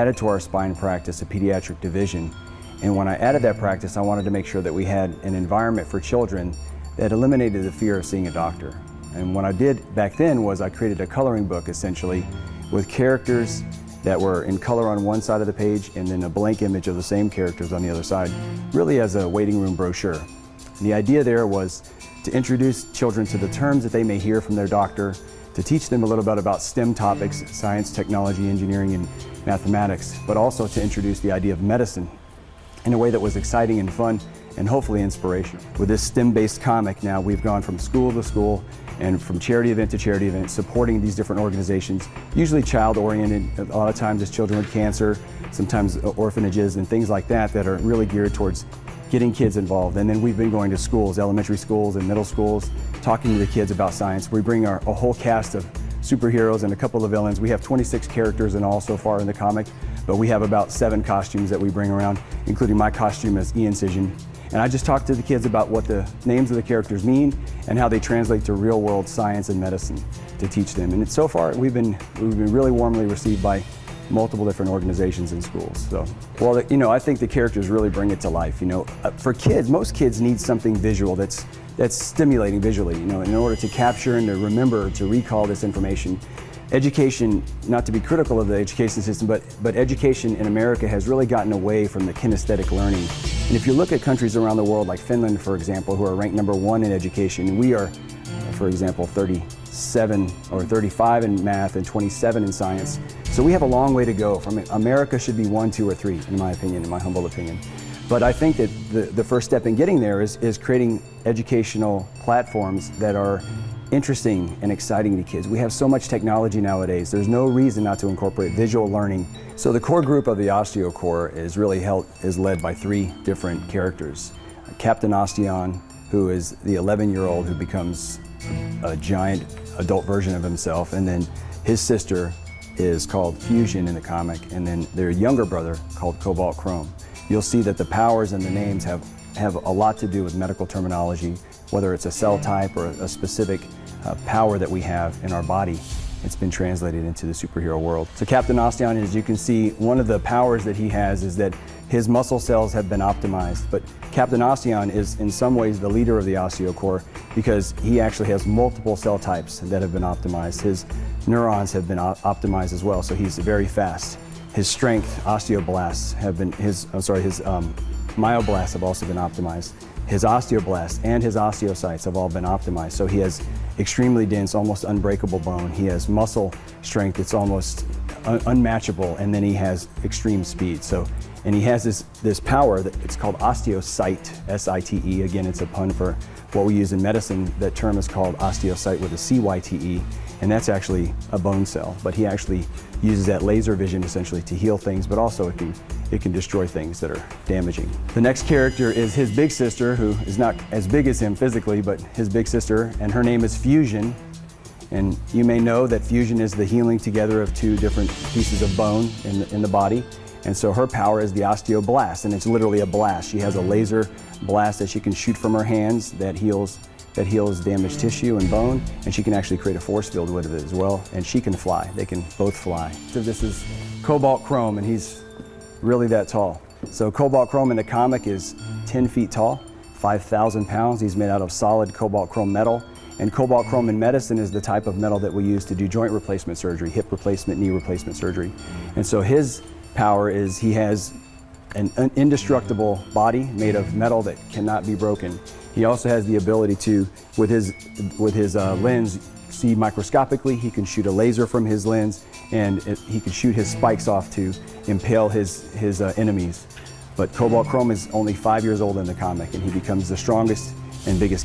added to our spine practice a pediatric division. And when I added that practice, I wanted to make sure that we had an environment for children that eliminated the fear of seeing a doctor. And what I did back then was I created a coloring book, essentially, with characters that were in color on one side of the page and then a blank image of the same characters on the other side, really as a waiting room brochure. And the idea there was to introduce children to the terms that they may hear from their doctor, to teach them a little bit about STEM topics, science, technology, engineering, and mathematics, but also to introduce the idea of medicine in a way that was exciting and fun and hopefully inspirational. With this STEM-based comic now, we've gone from school to school and from charity event to charity event, supporting these different organizations, usually child-oriented. A lot of times it's children with cancer, sometimes orphanages and things like that that are really geared towards getting kids involved. And then we've been going to schools, elementary schools and middle schools, talking to the kids about science. We bring a whole cast of superheroes and a couple of villains. We have 26 characters in all so far in the comic, but we have about 7 costumes that we bring around, including my costume as E-Incision. And I just talk to the kids about what the names of the characters mean and how they translate to real world science and medicine to teach them. And so far, we've been really warmly received by multiple different organizations and schools. So, well, you know, I think the characters really bring it to life. You know, for kids, most kids need something visual that's stimulating visually, you know, in order to capture and to remember, to recall this information. Education, not to be critical of the education system, but education in America has really gotten away from the kinesthetic learning. And if you look at countries around the world, like Finland, for example, who are ranked #1 in education, we are, for example, 37 or 35 in math and 27 in science. So we have a long way to go. America should be 1, 2, or 3, in my opinion, in my humble opinion. But I think that the first step in getting there is creating educational platforms that are interesting and exciting to kids. We have so much technology nowadays. There's no reason not to incorporate visual learning. So the core group of the OsteoCorps is led by 3 different characters. Captain Osteon, who is the 11-year-old who becomes a giant adult version of himself, and then his sister is called Fusion in the comic, and then their younger brother called Cobalt Chrome. You'll see that the powers and the names have a lot to do with medical terminology, whether it's a cell type or a specific power that we have in our body. It's been translated into the superhero world. So Captain Osteon, as you can see, one of the powers that he has is that his muscle cells have been optimized. But Captain Osteon is in some ways the leader of the OsteoCorps because he actually has multiple cell types that have been optimized. His neurons have been optimized as well, so he's very fast. His strength, osteoblasts have been, his myoblasts have also been optimized. His osteoblasts and his osteocytes have all been optimized. So he has extremely dense, almost unbreakable bone. He has muscle strength that's almost unmatchable, and then he has extreme speed. So, and he has this power that it's called osteocyte, S-I-T-E. Again, it's a pun for what we use in medicine. That term is called osteocyte with a C-Y-T-E, and that's actually a bone cell. But he actually uses that laser vision essentially to heal things, but also it can destroy things that are damaging. The next character is his big sister, who is not as big as him physically, but his big sister, and her name is Fusion. And you may know that fusion is the healing together of 2 different pieces of bone in the body. And so her power is the osteoblast, and it's literally a blast. She has a laser blast that she can shoot from her hands that heals damaged tissue and bone, and she can actually create a force field with it as well, and she can fly. They can both fly. So this is Cobalt Chrome, and he's really that tall. So Cobalt Chrome in the comic is 10 feet tall, 5,000 pounds. He's made out of solid cobalt chrome metal. And cobalt chrome in medicine is the type of metal that we use to do joint replacement surgery, hip replacement, knee replacement surgery. And so his power is he has an indestructible body made of metal that cannot be broken. He also has the ability to, with his lens, see microscopically. He can shoot a laser from his lens, and he can shoot his spikes off to impale his enemies. But Cobalt Chrome is only 5 years old in the comic, and he becomes the strongest and biggest